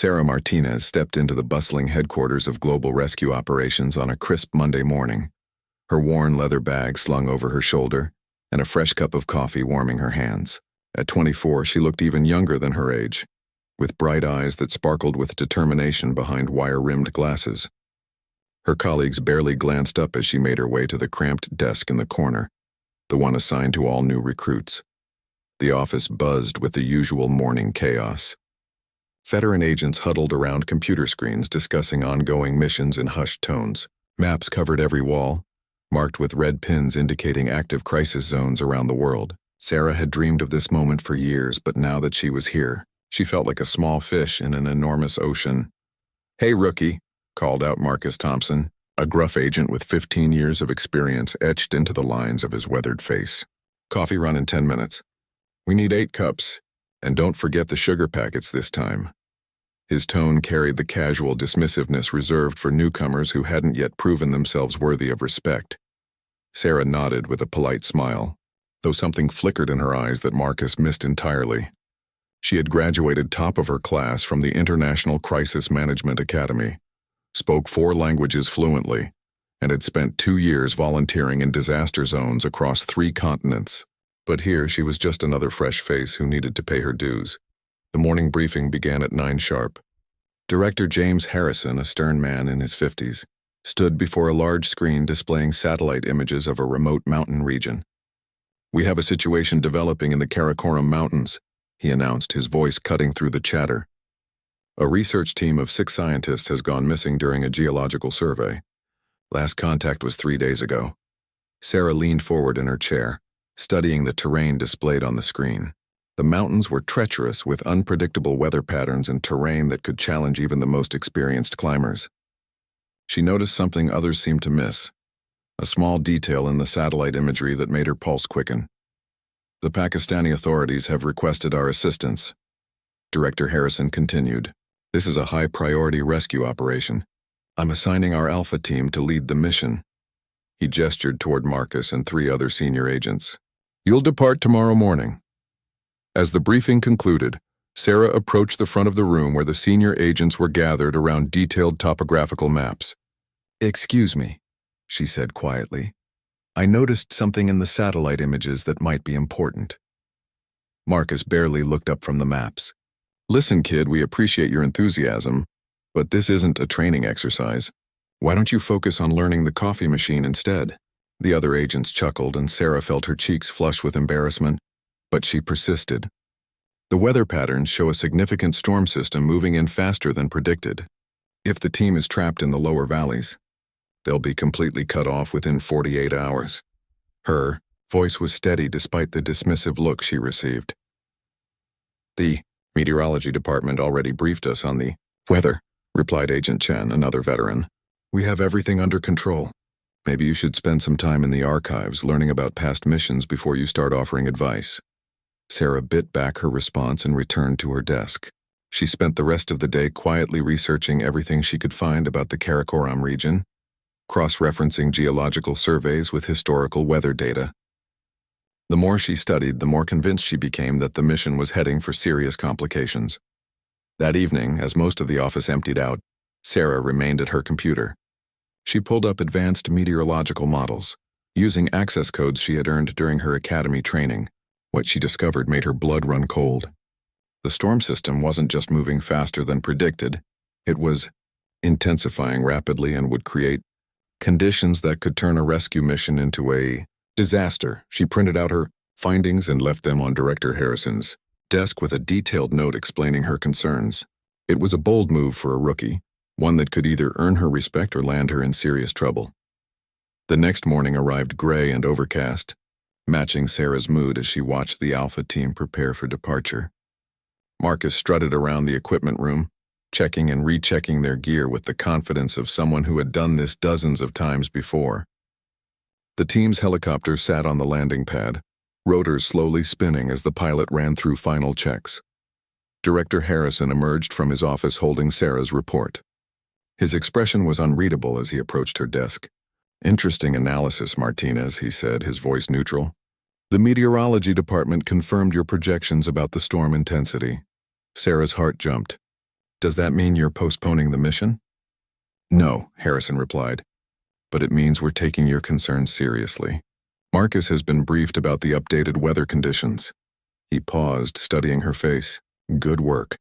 Sarah Martinez stepped into the bustling headquarters of Global Rescue Operations on a crisp Monday morning, her worn leather bag slung over her shoulder, and a fresh cup of coffee warming her hands. At 24, she looked even younger than her age, with bright eyes that sparkled with determination behind wire-rimmed glasses. Her colleagues barely glanced up as she made her way to the cramped desk in the corner, the one assigned to all new recruits. The office buzzed with the usual morning chaos. Veteran agents huddled around computer screens discussing ongoing missions in hushed tones. Maps covered every wall, marked with red pins indicating active crisis zones around the world. Sarah had dreamed of this moment for years, but now that she was here, she felt like a small fish in an enormous ocean. "Hey, rookie," called out Marcus Thompson, a gruff agent with 15 years of experience etched into the lines of his weathered face. "Coffee run in 10 minutes. We need 8 cups, and don't forget the sugar packets this time." His tone carried the casual dismissiveness reserved for newcomers who hadn't yet proven themselves worthy of respect. Sarah nodded with a polite smile, though something flickered in her eyes that Marcus missed entirely. She had graduated top of her class from the International Crisis Management Academy, spoke 4 languages fluently, and had spent 2 years volunteering in disaster zones across 3 continents. But here she was just another fresh face who needed to pay her dues. The morning briefing began at 9 sharp. Director James Harrison, a stern man in his 50s, stood before a large screen displaying satellite images of a remote mountain region. "We have a situation developing in the Karakoram Mountains," he announced, his voice cutting through the chatter. "A research team of 6 scientists has gone missing during a geological survey. Last contact was 3 days ago." Sarah leaned forward in her chair, studying the terrain displayed on the screen. The mountains were treacherous with unpredictable weather patterns and terrain that could challenge even the most experienced climbers. She noticed something others seemed to miss, a small detail in the satellite imagery that made her pulse quicken. "The Pakistani authorities have requested our assistance," Director Harrison continued. "This is a high-priority rescue operation. I'm assigning our Alpha team to lead the mission." He gestured toward Marcus and 3 other senior agents. "You'll depart tomorrow morning." As the briefing concluded, Sarah approached the front of the room where the senior agents were gathered around detailed topographical maps. "Excuse me," she said quietly. "I noticed something in the satellite images that might be important." Marcus barely looked up from the maps. "Listen, kid, we appreciate your enthusiasm, but this isn't a training exercise. Why don't you focus on learning the coffee machine instead?" The other agents chuckled, and Sarah felt her cheeks flush with embarrassment, but she persisted. "The weather patterns show a significant storm system moving in faster than predicted. If the team is trapped in the lower valleys, they'll be completely cut off within 48 hours. Her voice was steady despite the dismissive look she received. "The meteorology department already briefed us on the weather," replied Agent Chen, another veteran. "We have everything under control. Maybe you should spend some time in the archives learning about past missions before you start offering advice." Sarah bit back her response and returned to her desk. She spent the rest of the day quietly researching everything she could find about the Karakoram region, cross-referencing geological surveys with historical weather data. The more she studied, the more convinced she became that the mission was heading for serious complications. That evening, as most of the office emptied out, Sarah remained at her computer. She pulled up advanced meteorological models, using access codes she had earned during her academy training. What she discovered made her blood run cold. The storm system wasn't just moving faster than predicted, it was intensifying rapidly and would create conditions that could turn a rescue mission into a disaster. She printed out her findings and left them on Director Harrison's desk with a detailed note explaining her concerns. It was a bold move for a rookie, one that could either earn her respect or land her in serious trouble. The next morning arrived gray and overcast, matching Sarah's mood as she watched the Alpha team prepare for departure. Marcus strutted around the equipment room, checking and rechecking their gear with the confidence of someone who had done this dozens of times before. The team's helicopter sat on the landing pad, rotors slowly spinning as the pilot ran through final checks. Director Harrison emerged from his office holding Sarah's report. His expression was unreadable as he approached her desk. "Interesting analysis, Martinez," he said, his voice neutral. "The meteorology department confirmed your projections about the storm intensity." Sarah's heart jumped. Does that mean you're postponing the mission? No, Harrison replied, but it means we're taking your concerns seriously. Marcus has been briefed about the updated weather conditions. He paused, studying her face. Good work.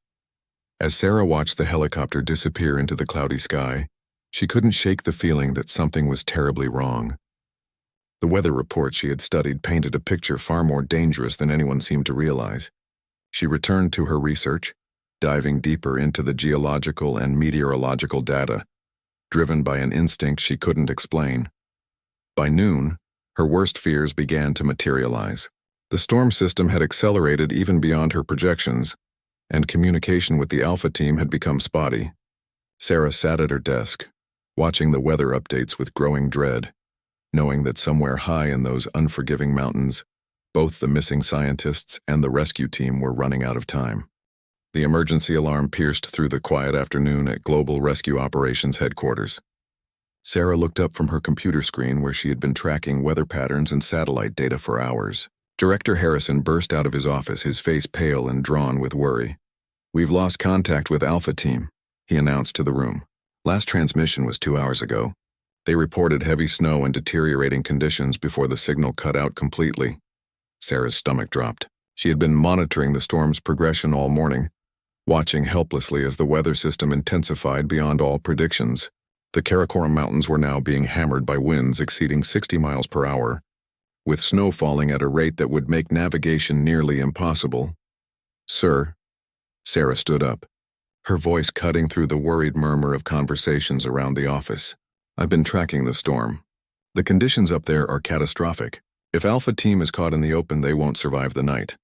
As Sarah watched the helicopter disappear into the cloudy sky, she couldn't shake the feeling that something was terribly wrong. The weather report she had studied painted a picture far more dangerous than anyone seemed to realize. She returned to her research, diving deeper into the geological and meteorological data, driven by an instinct she couldn't explain. By noon, her worst fears began to materialize. The storm system had accelerated even beyond her projections, and communication with the Alpha team had become spotty. Sarah sat at her desk, watching the weather updates with growing dread, knowing that somewhere high in those unforgiving mountains, both the missing scientists and the rescue team were running out of time. The emergency alarm pierced through the quiet afternoon at Global Rescue Operations headquarters. Sarah looked up from her computer screen where she had been tracking weather patterns and satellite data for hours. Director Harrison burst out of his office, his face pale and drawn with worry. "We've lost contact with Alpha Team," he announced to the room. "Last transmission was 2 hours ago. They reported heavy snow and deteriorating conditions before the signal cut out completely." Sarah's stomach dropped. She had been monitoring the storm's progression all morning, watching helplessly as the weather system intensified beyond all predictions. The Karakoram Mountains were now being hammered by winds exceeding 60 miles per hour, with snow falling at a rate that would make navigation nearly impossible. "Sir," Sarah stood up, her voice cutting through the worried murmur of conversations around the office. "I've been tracking the storm. The conditions up there are catastrophic. If Alpha Team is caught in the open, they won't survive the night."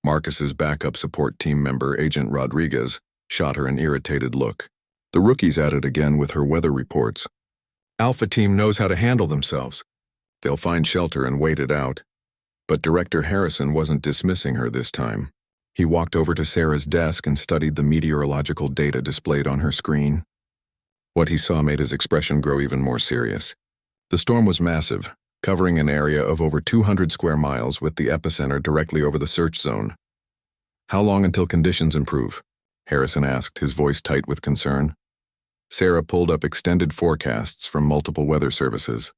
Marcus's backup support team member, Agent Rodriguez, shot her an irritated look. The rookie's at it again with her weather reports. "Alpha Team knows how to handle themselves. They'll find shelter and wait it out." But Director Harrison wasn't dismissing her this time. He walked over to Sarah's desk and studied the meteorological data displayed on her screen. What he saw made his expression grow even more serious. The storm was massive, covering an area of over 200 square miles with the epicenter directly over the search zone. "How long until conditions improve?" Harrison asked, his voice tight with concern. Sarah pulled up extended forecasts from multiple weather services.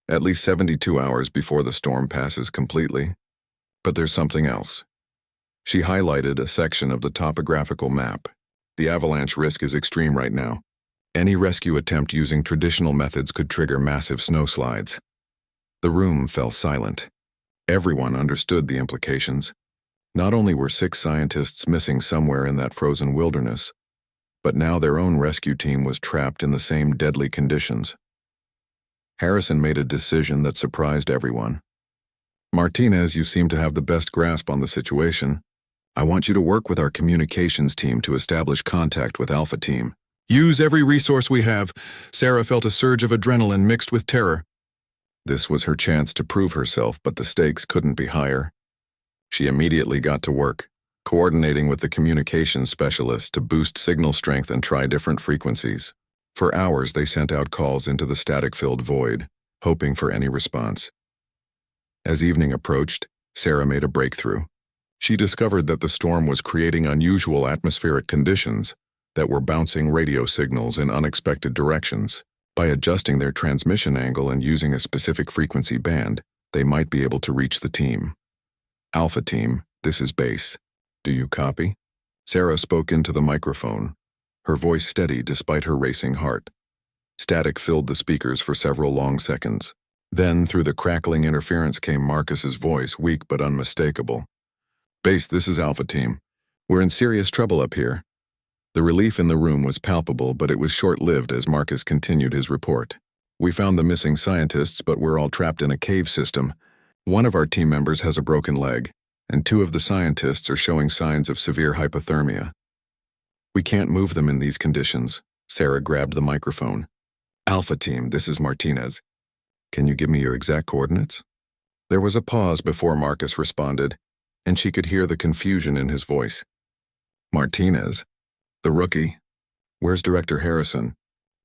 "At least 72 hours before the storm passes completely. But there's something else." She highlighted a section of the topographical map. "The avalanche risk is extreme right now. Any rescue attempt using traditional methods could trigger massive snowslides." The room fell silent. Everyone understood the implications. Not only were 6 scientists missing somewhere in that frozen wilderness, but now their own rescue team was trapped in the same deadly conditions. Harrison made a decision that surprised everyone. "Martinez, you seem to have the best grasp on the situation. I want you to work with our communications team to establish contact with Alpha Team. Use every resource we have." Sarah felt a surge of adrenaline mixed with terror. This was her chance to prove herself, but the stakes couldn't be higher. She immediately got to work, coordinating with the communications specialist to boost signal strength and try different frequencies. For hours, they sent out calls into the static-filled void, hoping for any response. As evening approached, Sarah made a breakthrough. She discovered that the storm was creating unusual atmospheric conditions that were bouncing radio signals in unexpected directions. By adjusting their transmission angle and using a specific frequency band, they might be able to reach the team. "Alpha Team, this is Base. Do you copy?" Sarah spoke into the microphone, her voice steady despite her racing heart. Static filled the speakers for several long seconds. Then, through the crackling interference came Marcus's voice, weak but unmistakable. "Base, this is Alpha Team. We're in serious trouble up here." The relief in the room was palpable, but it was short-lived as Marcus continued his report. "We found the missing scientists, but we're all trapped in a cave system. One of our team members has a broken leg, and 2 of the scientists are showing signs of severe hypothermia. We can't move them in these conditions." Sarah grabbed the microphone. "Alpha Team, this is Martinez. Can you give me your exact coordinates?" There was a pause before Marcus responded, and she could hear the confusion in his voice. "Martinez? The rookie? Where's Director Harrison?"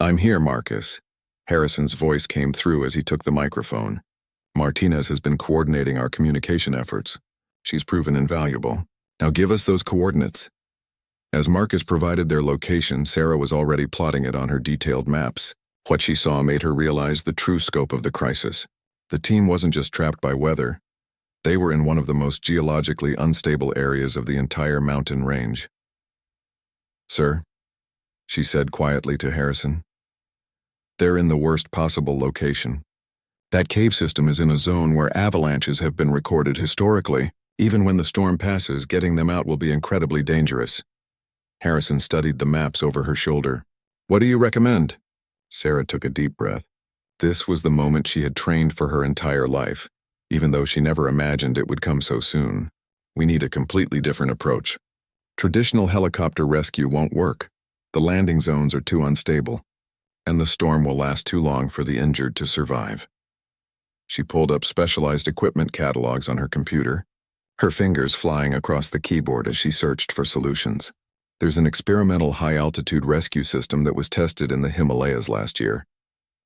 "I'm here, Marcus." Harrison's voice came through as he took the microphone. "Martinez has been coordinating our communication efforts. She's proven invaluable. Now give us those coordinates." As Marcus provided their location, Sarah was already plotting it on her detailed maps. What she saw made her realize the true scope of the crisis. The team wasn't just trapped by weather. They were in one of the most geologically unstable areas of the entire mountain range. "Sir," she said quietly to Harrison, "they're in the worst possible location. That cave system is in a zone where avalanches have been recorded historically. Even when the storm passes, getting them out will be incredibly dangerous." Harrison studied the maps over her shoulder. "What do you recommend?" Sarah took a deep breath. This was the moment she had trained for her entire life, even though she never imagined it would come so soon. "We need a completely different approach. Traditional helicopter rescue won't work. The landing zones are too unstable, and the storm will last too long for the injured to survive." She pulled up specialized equipment catalogs on her computer, her fingers flying across the keyboard as she searched for solutions. "There's an experimental high-altitude rescue system that was tested in the Himalayas last year.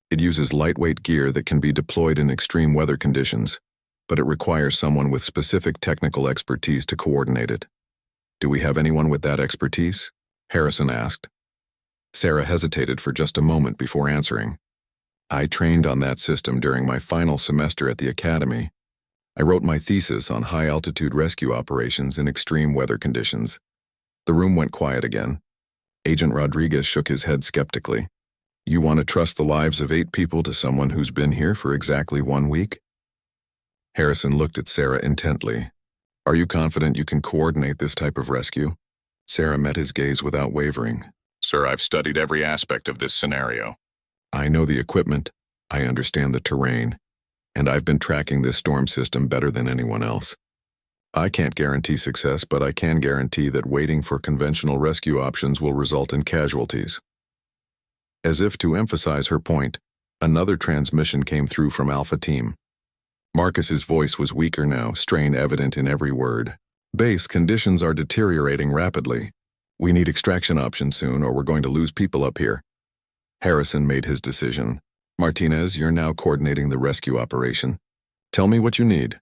It uses lightweight gear that can be deployed in extreme weather conditions, but it requires someone with specific technical expertise to coordinate it. Do we have anyone with that expertise?" Harrison asked. Sarah hesitated for just a moment before answering. "I trained on that system during my final semester at the academy. I wrote my thesis on high-altitude rescue operations in extreme weather conditions." The room went quiet again. Agent Rodriguez shook his head skeptically. "You want to trust the lives of 8 people to someone who's been here for exactly 1 week?" Harrison looked at Sarah intently. "Are you confident you can coordinate this type of rescue?" Sarah met his gaze without wavering. "Sir, I've studied every aspect of this scenario. I know the equipment, I understand the terrain, and I've been tracking this storm system better than anyone else. I can't guarantee success, but I can guarantee that waiting for conventional rescue options will result in casualties." As if to emphasize her point, another transmission came through from Alpha Team. Marcus's voice was weaker now, strain evident in every word. "Base conditions are deteriorating rapidly. We need extraction options soon, or we're going to lose people up here." Harrison made his decision. "Martinez, you're now coordinating the rescue operation. Tell me what you need."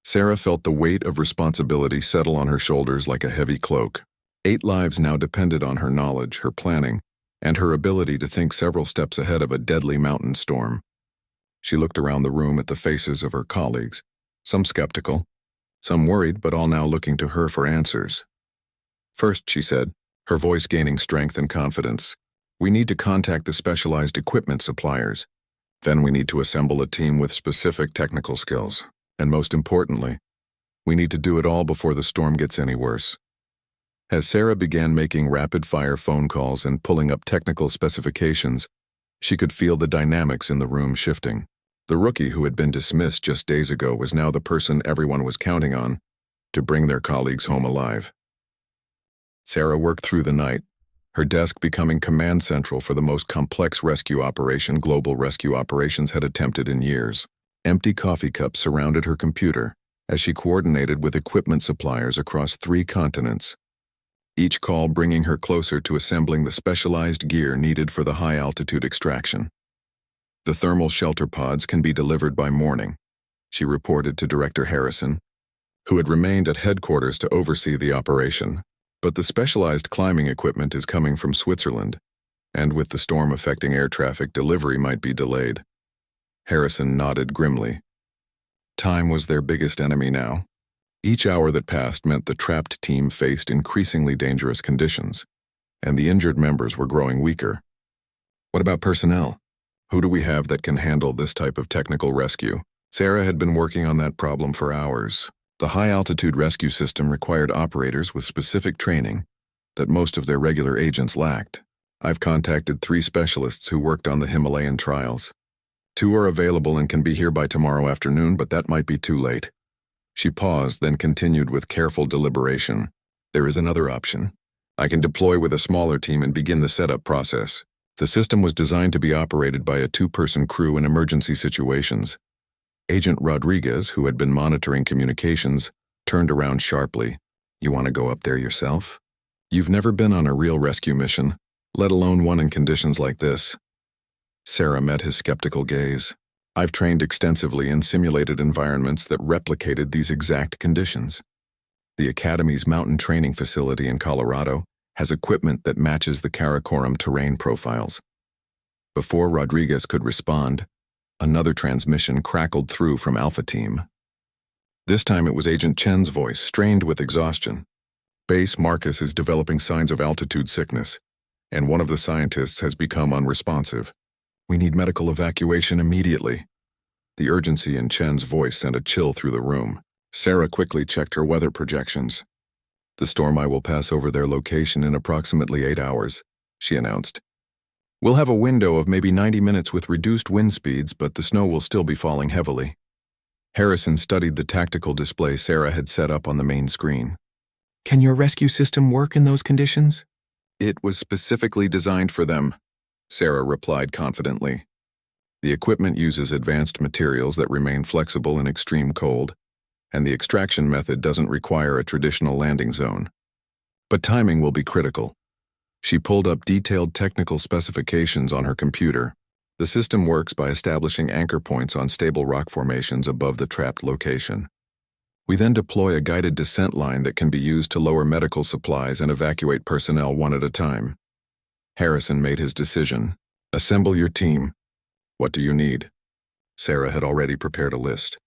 Sarah felt the weight of responsibility settle on her shoulders like a heavy cloak. 8 lives now depended on her knowledge, her planning, and her ability to think several steps ahead of a deadly mountain storm. She looked around the room at the faces of her colleagues, some skeptical, some worried, but all now looking to her for answers. "First," she said, her voice gaining strength and confidence, "we need to contact the specialized equipment suppliers. Then we need to assemble a team with specific technical skills. And most importantly, we need to do it all before the storm gets any worse." As Sarah began making rapid-fire phone calls and pulling up technical specifications, she could feel the dynamics in the room shifting. The rookie who had been dismissed just days ago was now the person everyone was counting on to bring their colleagues home alive. Sarah worked through the night, her desk becoming command central for the most complex rescue operation Global Rescue Operations had attempted in years. Empty coffee cups surrounded her computer as she coordinated with equipment suppliers across 3 continents, each call bringing her closer to assembling the specialized gear needed for the high-altitude extraction. "The thermal shelter pods can be delivered by morning," she reported to Director Harrison, who had remained at headquarters to oversee the operation. "But the specialized climbing equipment is coming from Switzerland, and with the storm affecting air traffic, delivery might be delayed." Harrison nodded grimly. Time was their biggest enemy now. Each hour that passed meant the trapped team faced increasingly dangerous conditions, and the injured members were growing weaker. "What about personnel? Who do we have that can handle this type of technical rescue?" Sarah had been working on that problem for hours. The high-altitude rescue system required operators with specific training that most of their regular agents lacked. "I've contacted 3 specialists who worked on the Himalayan trials. 2 are available and can be here by tomorrow afternoon, but that might be too late." She paused, then continued with careful deliberation. "There is another option. I can deploy with a smaller team and begin the setup process. The system was designed to be operated by a 2-person crew in emergency situations." Agent Rodriguez, who had been monitoring communications, turned around sharply. "You want to go up there yourself? You've never been on a real rescue mission, let alone one in conditions like this." Sarah met his skeptical gaze. "I've trained extensively in simulated environments that replicated these exact conditions. The Academy's mountain training facility in Colorado has equipment that matches the Karakoram terrain profiles. Before Rodriguez could respond, another transmission crackled through from Alpha Team. This time it was Agent Chen's voice, strained with exhaustion. Base Marcus is developing signs of altitude sickness, and one of the scientists has become unresponsive. We need medical evacuation immediately. The urgency in Chen's voice sent a chill through the room. Sarah quickly checked her weather projections. The storm eye will pass over their location in approximately 8 hours, she announced. We'll have a window of maybe 90 minutes with reduced wind speeds, but the snow will still be falling heavily. Harrison studied the tactical display Sarah had set up on the main screen. Can your rescue system work in those conditions? It was specifically designed for them, Sarah replied confidently. The equipment uses advanced materials that remain flexible in extreme cold, and the extraction method doesn't require a traditional landing zone. But timing will be critical. She pulled up detailed technical specifications on her computer. The system works by establishing anchor points on stable rock formations above the trapped location. We then deploy a guided descent line that can be used to lower medical supplies and evacuate personnel one at a time. Harrison made his decision. Assemble your team. What do you need? Sarah had already prepared a list.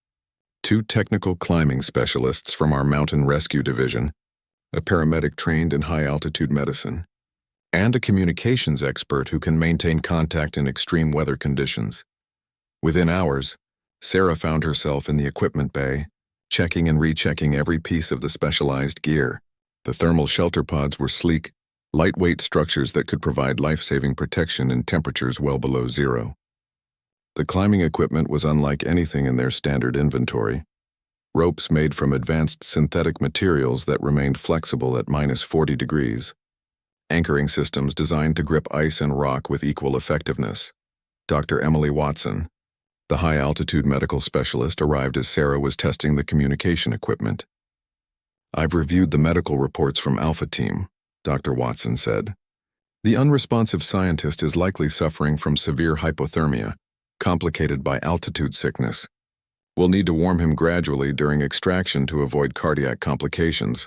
2 technical climbing specialists from our mountain rescue division, a paramedic trained in high-altitude medicine, and a communications expert who can maintain contact in extreme weather conditions. Within hours, Sarah found herself in the equipment bay, checking and rechecking every piece of the specialized gear. The thermal shelter pods were sleek, lightweight structures that could provide life-saving protection in temperatures well below zero. The climbing equipment was unlike anything in their standard inventory. Ropes made from advanced synthetic materials that remained flexible at -40 degrees. Anchoring systems designed to grip ice and rock with equal effectiveness. Dr. Emily Watson, the high-altitude medical specialist, arrived as Sarah was testing the communication equipment. I've reviewed the medical reports from Alpha Team, Dr. Watson said. The unresponsive scientist is likely suffering from severe hypothermia, complicated by altitude sickness. We'll need to warm him gradually during extraction to avoid cardiac complications.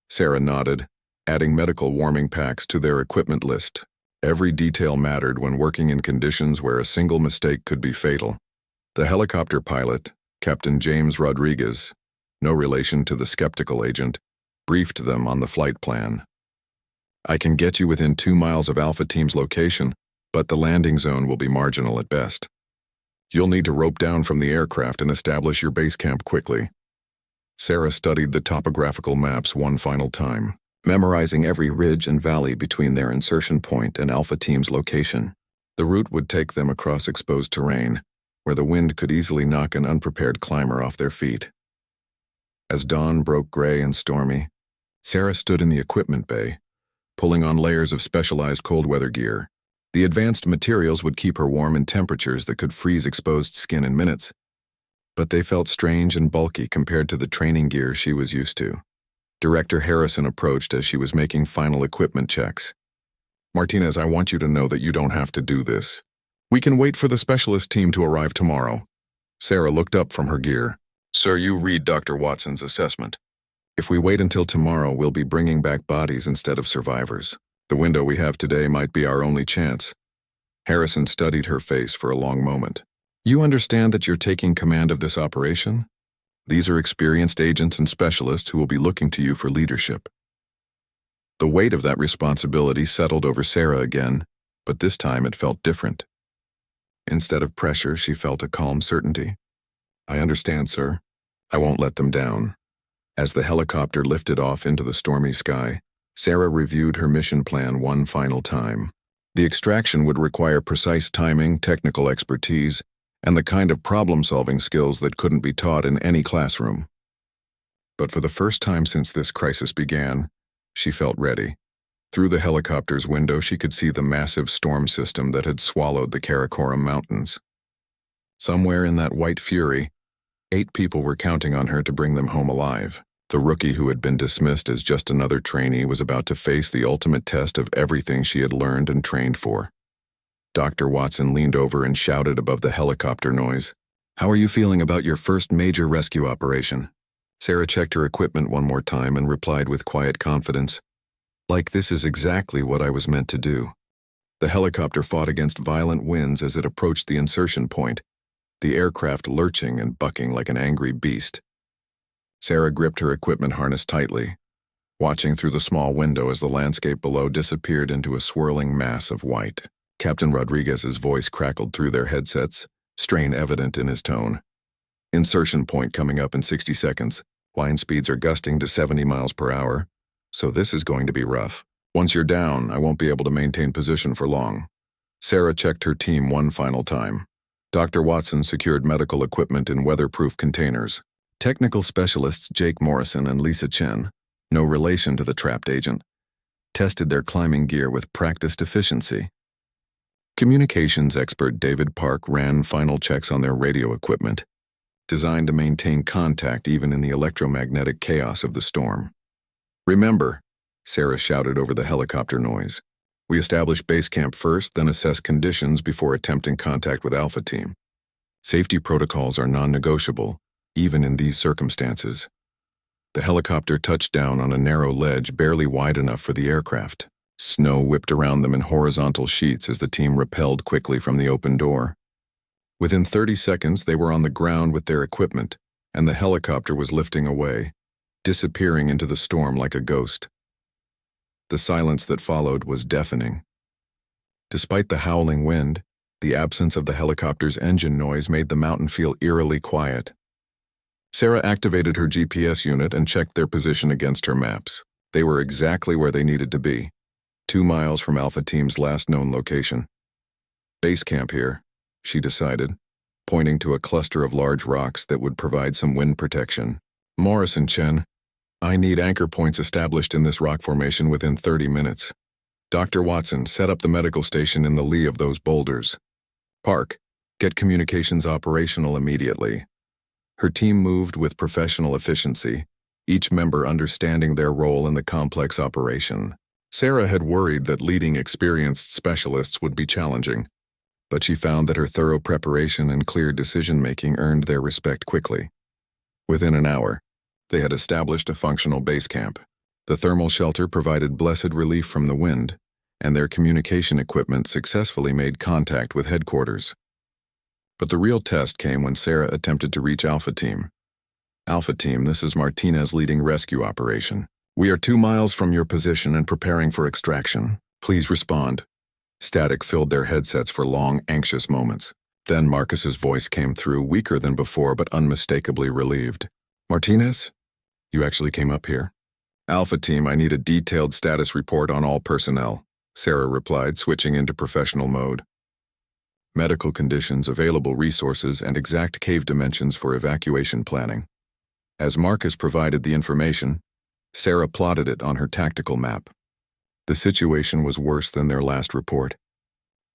Sarah nodded, adding medical warming packs to their equipment list. Every detail mattered when working in conditions where a single mistake could be fatal. The helicopter pilot, Captain James Rodriguez, no relation to the skeptical agent, briefed them on the flight plan. I can get you within 2 miles of Alpha Team's location, but the landing zone will be marginal at best. You'll need to rope down from the aircraft and establish your base camp quickly. Sarah studied the topographical maps one final time, memorizing every ridge and valley between their insertion point and Alpha Team's location. The route would take them across exposed terrain, where the wind could easily knock an unprepared climber off their feet. As dawn broke gray and stormy, Sarah stood in the equipment bay, pulling on layers of specialized cold weather gear. The advanced materials would keep her warm in temperatures that could freeze exposed skin in minutes, but they felt strange and bulky compared to the training gear she was used to. Director Harrison approached as she was making final equipment checks. Martinez, I want you to know that you don't have to do this. We can wait for the specialist team to arrive tomorrow. Sarah looked up from her gear. Sir, you read Dr. Watson's assessment. If we wait until tomorrow, we'll be bringing back bodies instead of survivors. The window we have today might be our only chance. Harrison studied her face for a long moment. You understand that you're taking command of this operation? These are experienced agents and specialists who will be looking to you for leadership. The weight of that responsibility settled over Sarah again, but this time it felt different. Instead of pressure, she felt a calm certainty. I understand, sir. I won't let them down. As the helicopter lifted off into the stormy sky, Sarah reviewed her mission plan one final time. The extraction would require precise timing, technical expertise, and the kind of problem-solving skills that couldn't be taught in any classroom. But for the first time since this crisis began, she felt ready. Through the helicopter's window, she could see the massive storm system that had swallowed the Karakoram Mountains. Somewhere in that white fury, 8 people were counting on her to bring them home alive. The rookie who had been dismissed as just another trainee was about to face the ultimate test of everything she had learned and trained for. Dr. Watson leaned over and shouted above the helicopter noise, "How are you feeling about your first major rescue operation?" Sarah checked her equipment one more time and replied with quiet confidence, Like this is exactly what I was meant to do. The helicopter fought against violent winds as it approached the insertion point, the aircraft lurching and bucking like an angry beast. Sarah gripped her equipment harness tightly, watching through the small window as the landscape below disappeared into a swirling mass of white. Captain Rodriguez's voice crackled through their headsets, strain evident in his tone. Insertion point coming up in 60 seconds. Wind speeds are gusting to 70 miles per hour, so this is going to be rough. Once you're down, I won't be able to maintain position for long. Sarah checked her team one final time. Dr. Watson secured medical equipment in weatherproof containers. Technical specialists Jake Morrison and Lisa Chen, no relation to the trapped agent, tested their climbing gear with practiced efficiency. Communications expert David Park ran final checks on their radio equipment, designed to maintain contact even in the electromagnetic chaos of the storm. Remember, Sarah shouted over the helicopter noise, we establish base camp first, then assess conditions before attempting contact with Alpha Team. Safety protocols are non-negotiable, even in these circumstances. The helicopter touched down on a narrow ledge barely wide enough for the aircraft. Snow whipped around them in horizontal sheets as the team rappelled quickly from the open door. Within 30 seconds, they were on the ground with their equipment, and the helicopter was lifting away, disappearing into the storm like a ghost. The silence that followed was deafening. Despite the howling wind, the absence of the helicopter's engine noise made the mountain feel eerily quiet. Sarah activated her GPS unit and checked their position against her maps. They were exactly where they needed to be, 2 miles from Alpha Team's last known location. Base camp here, she decided, pointing to a cluster of large rocks that would provide some wind protection. Morrison, Chen, I need anchor points established in this rock formation within 30 minutes. Dr. Watson, set up the medical station in the lee of those boulders. Park, get communications operational immediately. Her team moved with professional efficiency, each member understanding their role in the complex operation. Sarah had worried that leading experienced specialists would be challenging, but she found that her thorough preparation and clear decision-making earned their respect quickly. Within an hour, they had established a functional base camp. The thermal shelter provided blessed relief from the wind, and their communication equipment successfully made contact with headquarters. But the real test came when Sarah attempted to reach Alpha Team. Alpha Team, this is Martinez leading rescue operation. We are 2 miles from your position and preparing for extraction. Please respond. Static filled their headsets for long, anxious moments. Then Marcus's voice came through, weaker than before but unmistakably relieved. Martinez? You actually came up here? Alpha Team, I need a detailed status report on all personnel, Sarah replied, switching into professional mode. Medical conditions, available resources, and exact cave dimensions for evacuation planning. As Marcus provided the information, Sarah plotted it on her tactical map. The situation was worse than their last report.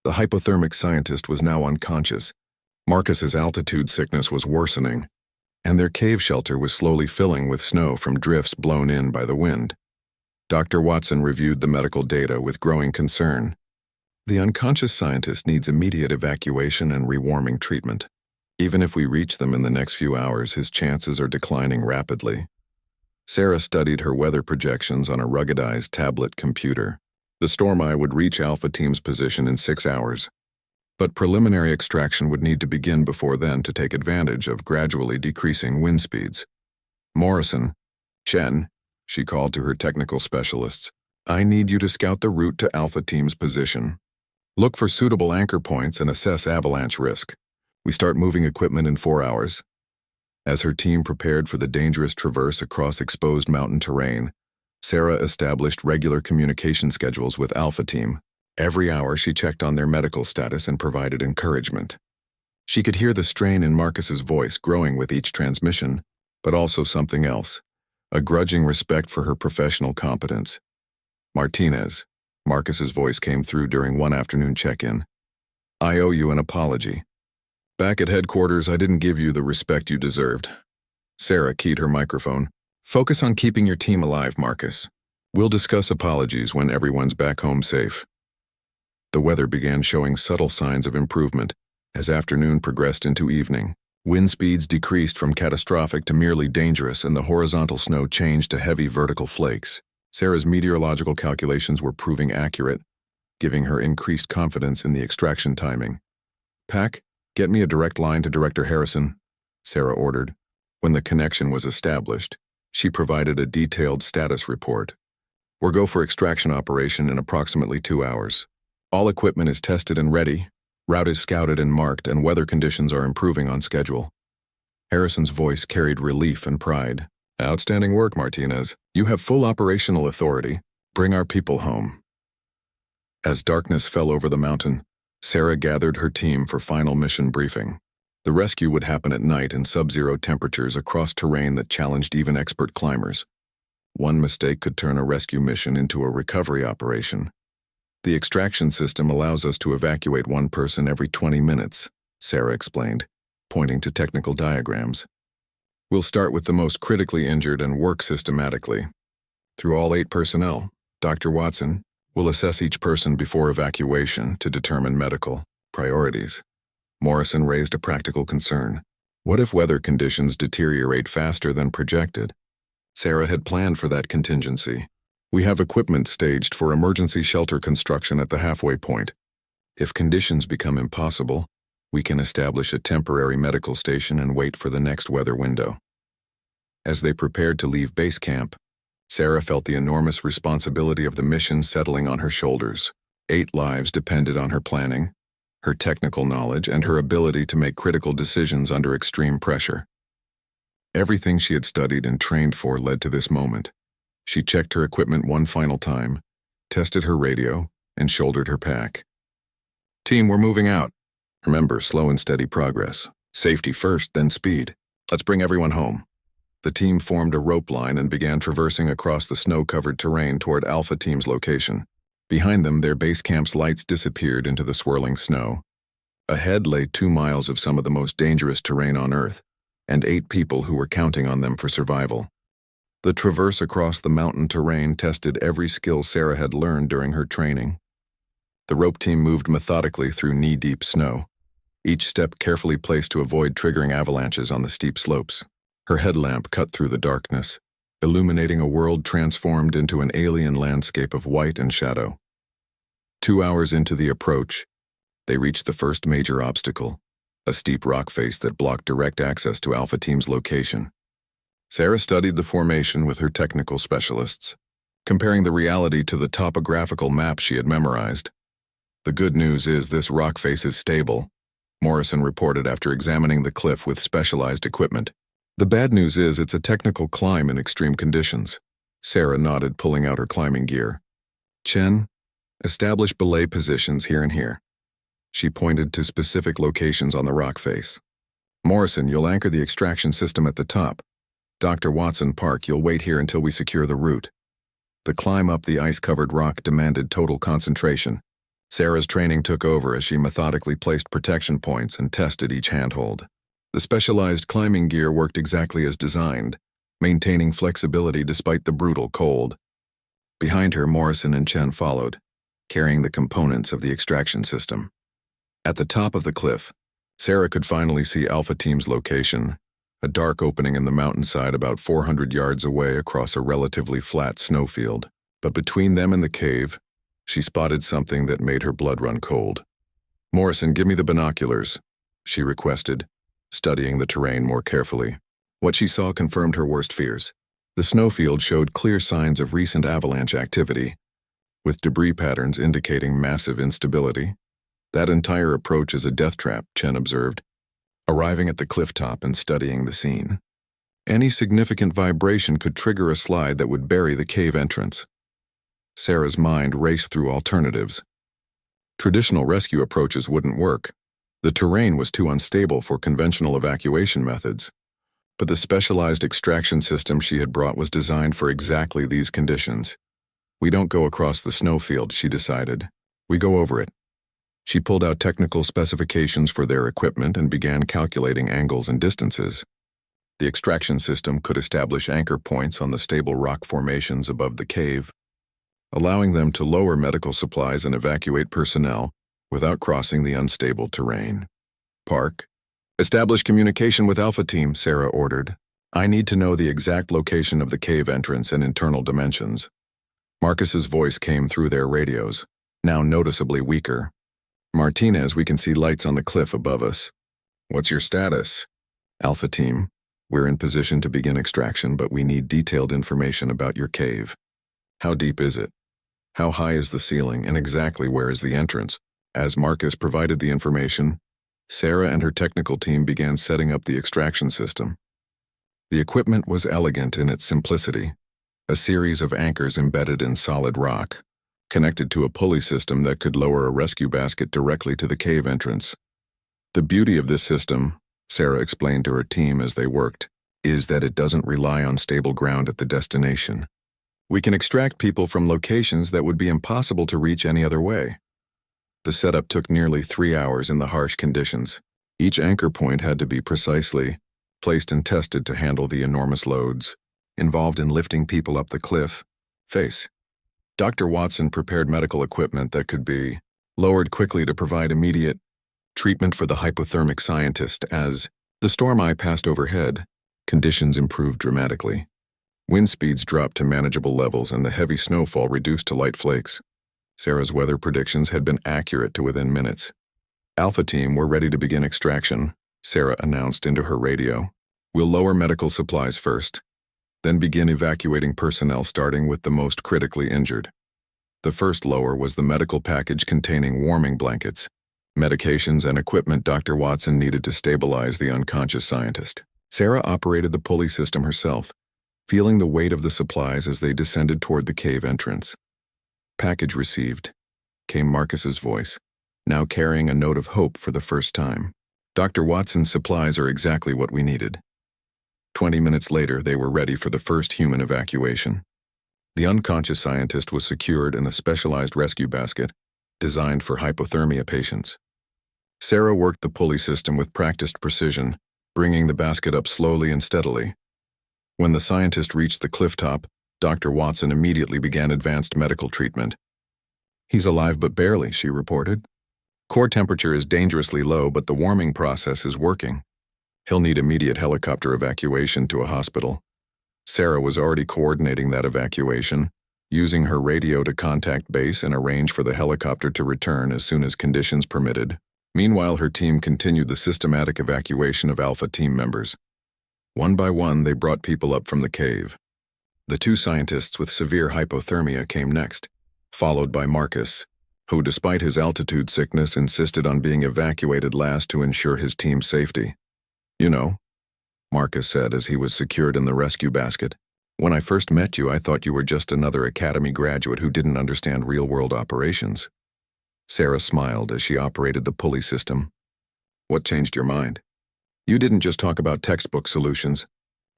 The hypothermic scientist was now unconscious, Marcus's altitude sickness was worsening, and their cave shelter was slowly filling with snow from drifts blown in by the wind. Dr. Watson reviewed the medical data with growing concern. The unconscious scientist needs immediate evacuation and rewarming treatment. Even if we reach them in the next few hours, his chances are declining rapidly. Sarah studied her weather projections on a ruggedized tablet computer. The storm eye would reach Alpha Team's position in 6 hours, but preliminary extraction would need to begin before then to take advantage of gradually decreasing wind speeds. Morrison, Chen, she called to her technical specialists, I need you to scout the route to Alpha Team's position. Look for suitable anchor points and assess avalanche risk. We start moving equipment in 4 hours. As her team prepared for the dangerous traverse across exposed mountain terrain, Sarah established regular communication schedules with Alpha Team. Every hour she checked on their medical status and provided encouragement. She could hear the strain in Marcus's voice growing with each transmission, but also something else, a grudging respect for her professional competence. Martinez, Marcus's voice came through during one afternoon check-in. I owe you an apology. Back at headquarters, I didn't give you the respect you deserved. Sarah keyed her microphone. Focus on keeping your team alive, Marcus. We'll discuss apologies when everyone's back home safe. The weather began showing subtle signs of improvement as afternoon progressed into evening. Wind speeds decreased from catastrophic to merely dangerous, and the horizontal snow changed to heavy vertical flakes. Sarah's meteorological calculations were proving accurate, giving her increased confidence in the extraction timing. "Pack, get me a direct line to Director Harrison," Sarah ordered. When the connection was established, she provided a detailed status report. "We're go for extraction operation in approximately 2 hours. All equipment is tested and ready, route is scouted and marked, and weather conditions are improving on schedule." Harrison's voice carried relief and pride. "Outstanding work, Martinez. You have full operational authority. Bring our people home." As darkness fell over the mountain, Sarah gathered her team for final mission briefing. The rescue would happen at night in sub-zero temperatures across terrain that challenged even expert climbers. One mistake could turn a rescue mission into a recovery operation. "The extraction system allows us to evacuate one person every 20 minutes, Sarah explained, pointing to technical diagrams. "We'll start with the most critically injured and work systematically. Through all 8 personnel, Dr. Watson will assess each person before evacuation to determine medical priorities." Morrison raised a practical concern. What if weather conditions deteriorate faster than projected? Sarah had planned for that contingency. "We have equipment staged for emergency shelter construction at the halfway point. If conditions become impossible, we can establish a temporary medical station and wait for the next weather window." As they prepared to leave base camp, Sarah felt the enormous responsibility of the mission settling on her shoulders. 8 lives depended on her planning, her technical knowledge, and her ability to make critical decisions under extreme pressure. Everything she had studied and trained for led to this moment. She checked her equipment one final time, tested her radio, and shouldered her pack. "Team, we're moving out. Remember, slow and steady progress. Safety first, then speed. Let's bring everyone home." The team formed a rope line and began traversing across the snow-covered terrain toward Alpha Team's location. Behind them, their base camp's lights disappeared into the swirling snow. Ahead lay 2 miles of some of the most dangerous terrain on Earth, and 8 people who were counting on them for survival. The traverse across the mountain terrain tested every skill Sarah had learned during her training. The rope team moved methodically through knee-deep snow, each step carefully placed to avoid triggering avalanches on the steep slopes. Her headlamp cut through the darkness, illuminating a world transformed into an alien landscape of white and shadow. 2 hours into the approach, they reached the first major obstacle, a steep rock face that blocked direct access to Alpha Team's location. Sarah studied the formation with her technical specialists, comparing the reality to the topographical map she had memorized. "The good news is this rock face is stable," Morrison reported after examining the cliff with specialized equipment. "The bad news is it's a technical climb in extreme conditions." Sarah nodded, pulling out her climbing gear. "Chen, establish belay positions here and here." She pointed to specific locations on the rock face. "Morrison, you'll anchor the extraction system at the top. Dr. Watson, Park, you'll wait here until we secure the route." The climb up the ice-covered rock demanded total concentration. Sarah's training took over as she methodically placed protection points and tested each handhold. The specialized climbing gear worked exactly as designed, maintaining flexibility despite the brutal cold. Behind her, Morrison and Chen followed, carrying the components of the extraction system. At the top of the cliff, Sarah could finally see Alpha Team's location, a dark opening in the mountainside about 400 yards away across a relatively flat snowfield. But between them and the cave, she spotted something that made her blood run cold. "Morrison, give me the binoculars," she requested, studying the terrain more carefully. What she saw confirmed her worst fears. The snowfield showed clear signs of recent avalanche activity, with debris patterns indicating massive instability. "That entire approach is a death trap," Chen observed, arriving at the cliff top and studying the scene. Any significant vibration could trigger a slide that would bury the cave entrance. Sarah's mind raced through alternatives. Traditional rescue approaches wouldn't work. The terrain was too unstable for conventional evacuation methods. But the specialized extraction system she had brought was designed for exactly these conditions. "We don't go across the snowfield," she decided. "We go over it." She pulled out technical specifications for their equipment and began calculating angles and distances. The extraction system could establish anchor points on the stable rock formations above the cave, allowing them to lower medical supplies and evacuate personnel without crossing the unstable terrain. "Park, establish communication with Alpha Team," Sarah ordered. "I need to know the exact location of the cave entrance and internal dimensions." Marcus's voice came through their radios, now noticeably weaker. "Martinez, we can see lights on the cliff above us. What's your status?" "Alpha Team, we're in position to begin extraction, but we need detailed information about your cave. How deep is it? How high is the ceiling, and exactly where is the entrance?" As Marcus provided the information, Sarah and her technical team began setting up the extraction system. The equipment was elegant in its simplicity, a series of anchors embedded in solid rock, connected to a pulley system that could lower a rescue basket directly to the cave entrance. "The beauty of this system," Sarah explained to her team as they worked, "is that it doesn't rely on stable ground at the destination. We can extract people from locations that would be impossible to reach any other way." The setup took nearly 3 hours in the harsh conditions. Each anchor point had to be precisely placed and tested to handle the enormous loads involved in lifting people up the cliff face. Dr. Watson prepared medical equipment that could be lowered quickly to provide immediate treatment for the hypothermic scientist. As the storm eye passed overhead, conditions improved dramatically. Wind speeds dropped to manageable levels and the heavy snowfall reduced to light flakes. Sarah's weather predictions had been accurate to within minutes. "Alpha Team, we're ready to begin extraction," Sarah announced into her radio. "We'll lower medical supplies first, then begin evacuating personnel starting with the most critically injured." The first lower was the medical package containing warming blankets, medications, and equipment Dr. Watson needed to stabilize the unconscious scientist. Sarah operated the pulley system herself, feeling the weight of the supplies as they descended toward the cave entrance. "Package received," came Marcus's voice, now carrying a note of hope for the first time. "Dr. Watson's supplies are exactly what we needed." 20 minutes later, they were ready for the first human evacuation. The unconscious scientist was secured in a specialized rescue basket designed for hypothermia patients. Sarah worked the pulley system with practiced precision, bringing the basket up slowly and steadily. When the scientist reached the cliff top, Dr. Watson immediately began advanced medical treatment. "He's alive but barely," she reported. "Core temperature is dangerously low, but the warming process is working. He'll need immediate helicopter evacuation to a hospital." Sarah was already coordinating that evacuation, using her radio to contact base and arrange for the helicopter to return as soon as conditions permitted. Meanwhile, her team continued the systematic evacuation of Alpha Team members. One by one, they brought people up from the cave. The 2 scientists with severe hypothermia came next, followed by Marcus, who, despite his altitude sickness, insisted on being evacuated last to ensure his team's safety. "You know," Marcus said as he was secured in the rescue basket, "when I first met you, I thought you were just another academy graduate who didn't understand real-world operations." Sarah smiled as she operated the pulley system. "What changed your mind? You didn't just talk about textbook solutions.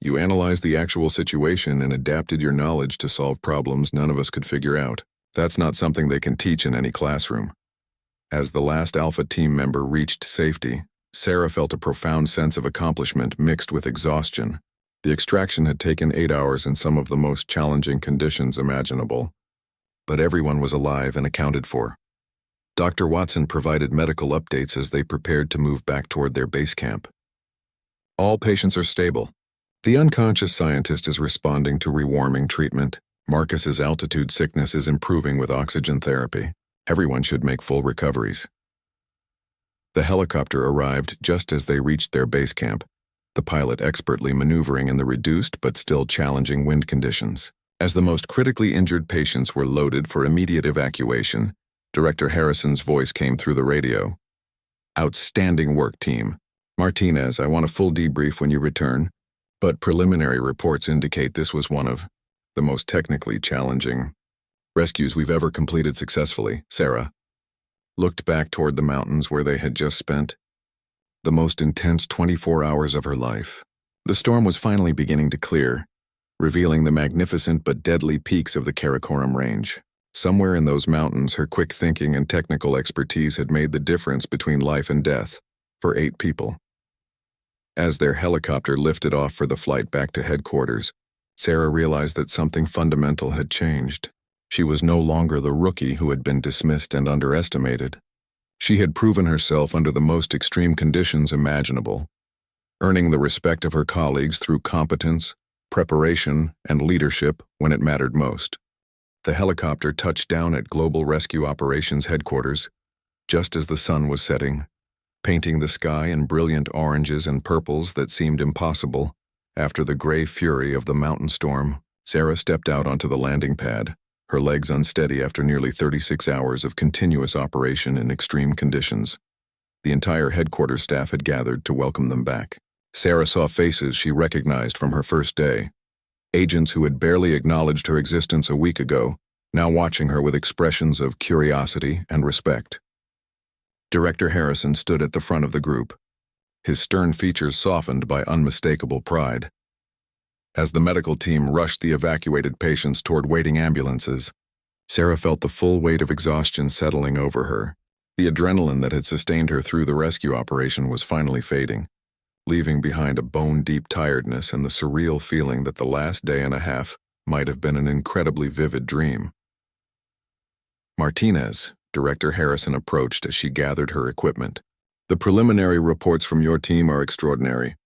You analyzed the actual situation and adapted your knowledge to solve problems none of us could figure out. That's not something they can teach in any classroom." As the last Alpha Team member reached safety, Sarah felt a profound sense of accomplishment mixed with exhaustion. The extraction had taken 8 hours in some of the most challenging conditions imaginable, but everyone was alive and accounted for. Dr. Watson provided medical updates as they prepared to move back toward their base camp. "All patients are stable. The unconscious scientist is responding to rewarming treatment. Marcus's altitude sickness is improving with oxygen therapy. Everyone should make full recoveries." The helicopter arrived just as they reached their base camp, the pilot expertly maneuvering in the reduced but still challenging wind conditions. As the most critically injured patients were loaded for immediate evacuation, Director Harrison's voice came through the radio. "Outstanding work, team. Martinez, I want a full debrief when you return, but preliminary reports indicate this was one of the most technically challenging rescues we've ever completed successfully." Sarah looked back toward the mountains where they had just spent the most intense 24 hours of her life. The storm was finally beginning to clear, revealing the magnificent but deadly peaks of the Karakoram Range. Somewhere in those mountains, her quick thinking and technical expertise had made the difference between life and death for 8 people. As their helicopter lifted off for the flight back to headquarters, Sarah realized that something fundamental had changed. She was no longer the rookie who had been dismissed and underestimated. She had proven herself under the most extreme conditions imaginable, earning the respect of her colleagues through competence, preparation, and leadership when it mattered most. The helicopter touched down at Global Rescue Operations headquarters, just as the sun was setting, painting the sky in brilliant oranges and purples that seemed impossible. After the gray fury of the mountain storm, Sarah stepped out onto the landing pad, her legs unsteady after nearly 36 hours of continuous operation in extreme conditions. The entire headquarters staff had gathered to welcome them back. Sarah saw faces she recognized from her first day. Agents who had barely acknowledged her existence a week ago, now watching her with expressions of curiosity and respect. Director Harrison stood at the front of the group, his stern features softened by unmistakable pride. As the medical team rushed the evacuated patients toward waiting ambulances, Sarah felt the full weight of exhaustion settling over her. The adrenaline that had sustained her through the rescue operation was finally fading, leaving behind a bone-deep tiredness and the surreal feeling that the last day and a half might have been an incredibly vivid dream. Martinez, Director Harrison approached as she gathered her equipment. The preliminary reports from your team are extraordinary.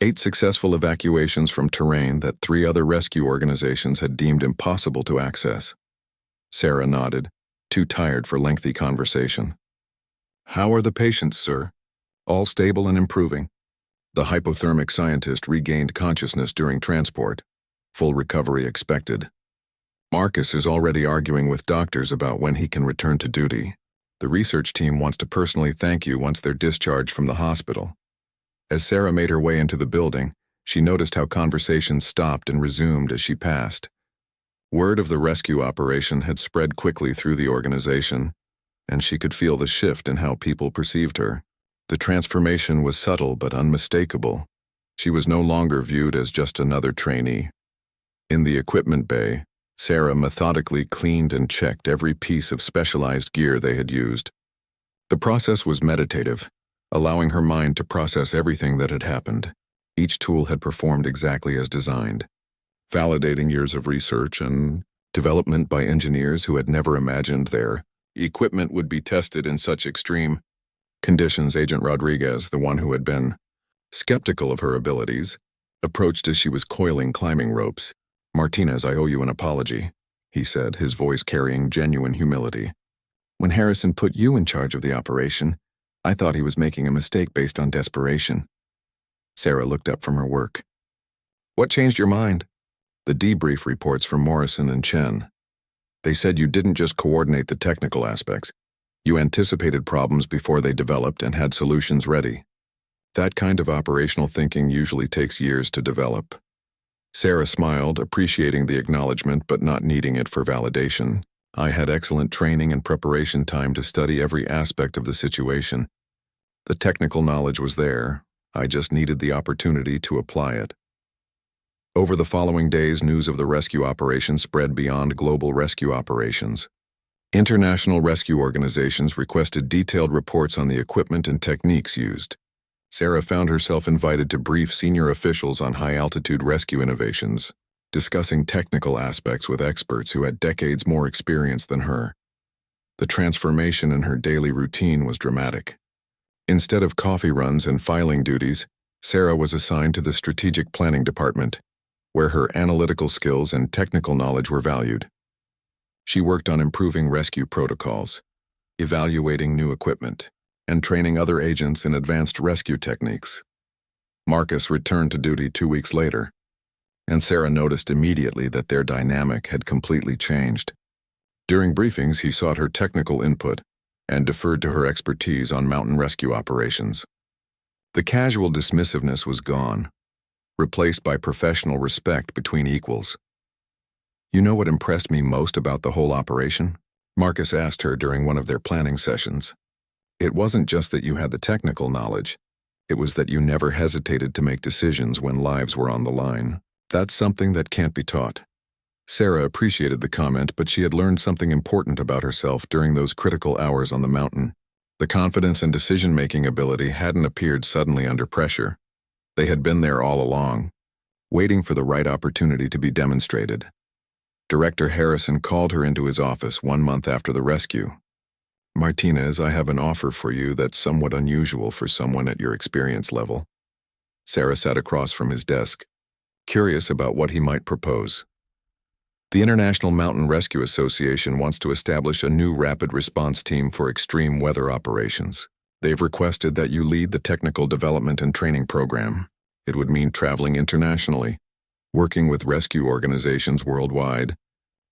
8 successful evacuations from terrain that 3 other rescue organizations had deemed impossible to access. Sarah nodded, too tired for lengthy conversation. How are the patients, sir? All stable and improving. The hypothermic scientist regained consciousness during transport. Full recovery expected. Marcus is already arguing with doctors about when he can return to duty. The research team wants to personally thank you once they're discharged from the hospital. As Sarah made her way into the building, she noticed how conversations stopped and resumed as she passed. Word of the rescue operation had spread quickly through the organization, and she could feel the shift in how people perceived her. The transformation was subtle but unmistakable. She was no longer viewed as just another trainee. In the equipment bay, Sarah methodically cleaned and checked every piece of specialized gear they had used. The process was meditative, allowing her mind to process everything that had happened. Each tool had performed exactly as designed, validating years of research and development by engineers who had never imagined their equipment would be tested in such extreme conditions. Agent Rodriguez, the one who had been skeptical of her abilities, approached as she was coiling climbing ropes. Martinez, I owe you an apology, he said, his voice carrying genuine humility. When Harrison put you in charge of the operation, I thought he was making a mistake based on desperation. Sarah looked up from her work. What changed your mind? The debrief reports from Morrison and Chen. They said you didn't just coordinate the technical aspects. You anticipated problems before they developed and had solutions ready. That kind of operational thinking usually takes years to develop. Sarah smiled, appreciating the acknowledgement but not needing it for validation. I had excellent training and preparation time to study every aspect of the situation. The technical knowledge was there. I just needed the opportunity to apply it. Over the following days, news of the rescue operation spread beyond global rescue operations. International rescue organizations requested detailed reports on the equipment and techniques used. Sarah found herself invited to brief senior officials on high-altitude rescue innovations, discussing technical aspects with experts who had decades more experience than her. The transformation in her daily routine was dramatic. Instead of coffee runs and filing duties, Sarah was assigned to the strategic planning department, where her analytical skills and technical knowledge were valued. She worked on improving rescue protocols, evaluating new equipment, and training other agents in advanced rescue techniques. Marcus returned to duty 2 weeks later, and Sarah noticed immediately that their dynamic had completely changed. During briefings, he sought her technical input and deferred to her expertise on mountain rescue operations. The casual dismissiveness was gone, replaced by professional respect between equals. You know what impressed me most about the whole operation? Marcus asked her during one of their planning sessions. It wasn't just that you had the technical knowledge, it was that you never hesitated to make decisions when lives were on the line. That's something that can't be taught. Sarah appreciated the comment, but she had learned something important about herself during those critical hours on the mountain. The confidence and decision-making ability hadn't appeared suddenly under pressure. They had been there all along, waiting for the right opportunity to be demonstrated. Director Harrison called her into his office 1 month after the rescue. Martinez, I have an offer for you that's somewhat unusual for someone at your experience level. Sarah sat across from his desk, curious about what he might propose. The International Mountain Rescue Association wants to establish a new rapid response team for extreme weather operations. They've requested that you lead the technical development and training program. It would mean traveling internationally, working with rescue organizations worldwide,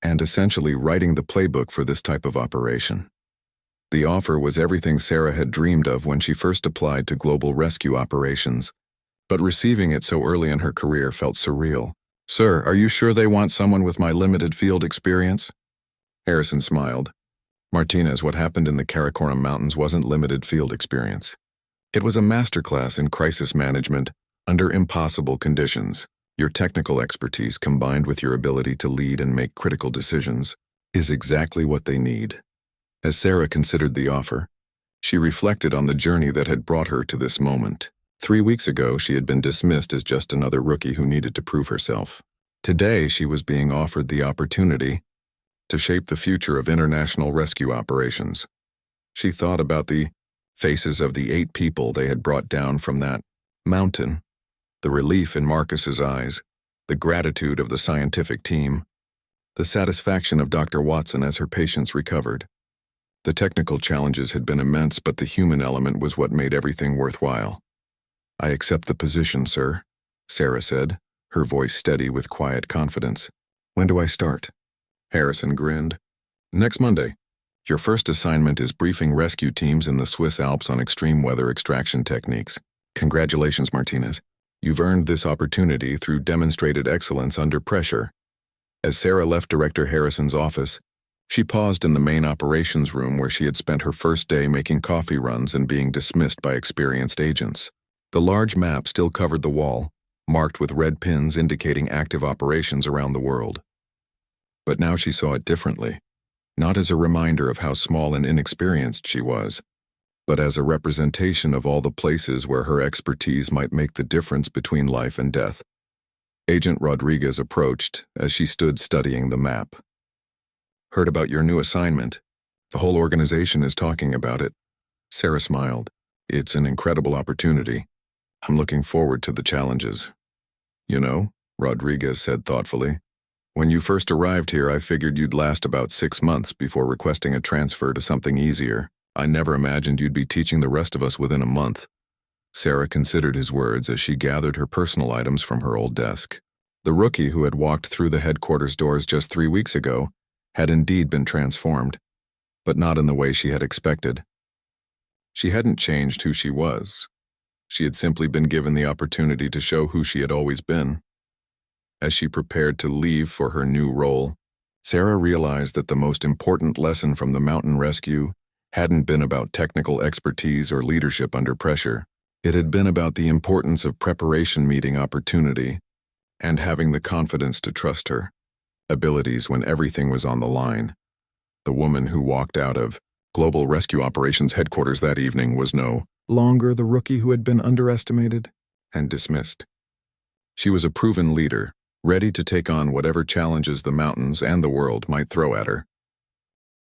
and essentially writing the playbook for this type of operation. The offer was everything Sarah had dreamed of when she first applied to global rescue operations, but receiving it so early in her career felt surreal. "Sir, are you sure they want someone with my limited field experience?" Harrison smiled. "Martinez, what happened in the Karakoram Mountains wasn't limited field experience. It was a masterclass in crisis management under impossible conditions. Your technical expertise, combined with your ability to lead and make critical decisions, is exactly what they need." As Sarah considered the offer, she reflected on the journey that had brought her to this moment. 3 weeks ago, she had been dismissed as just another rookie who needed to prove herself. Today, she was being offered the opportunity to shape the future of international rescue operations. She thought about the faces of the 8 people they had brought down from that mountain, the relief in Marcus's eyes, the gratitude of the scientific team, the satisfaction of Dr. Watson as her patients recovered. The technical challenges had been immense, but the human element was what made everything worthwhile. "I accept the position, sir," Sarah said, her voice steady with quiet confidence. "When do I start?" Harrison grinned. "Next Monday. Your first assignment is briefing rescue teams in the Swiss Alps on extreme weather extraction techniques. Congratulations, Martinez. You've earned this opportunity through demonstrated excellence under pressure." As Sarah left Director Harrison's office, she paused in the main operations room where she had spent her first day making coffee runs and being dismissed by experienced agents. The large map still covered the wall, marked with red pins indicating active operations around the world. But now she saw it differently, not as a reminder of how small and inexperienced she was, but as a representation of all the places where her expertise might make the difference between life and death. Agent Rodriguez approached as she stood studying the map. "Heard about your new assignment. The whole organization is talking about it." Sarah smiled. "It's an incredible opportunity. I'm looking forward to the challenges." "You know," Rodriguez said thoughtfully, "when you first arrived here, I figured you'd last about 6 months before requesting a transfer to something easier. I never imagined you'd be teaching the rest of us within a month." Sarah considered his words as she gathered her personal items from her old desk. The rookie who had walked through the headquarters doors just 3 weeks ago had indeed been transformed, but not in the way she had expected. She hadn't changed who she was. She had simply been given the opportunity to show who she had always been. As she prepared to leave for her new role, Sarah realized that the most important lesson from the mountain rescue hadn't been about technical expertise or leadership under pressure. It had been about the importance of preparation meeting opportunity and having the confidence to trust her abilities when everything was on the line. The woman who walked out of Global Rescue Operations headquarters that evening was no longer the rookie who had been underestimated and dismissed. She was a proven leader, ready to take on whatever challenges the mountains and the world might throw at her.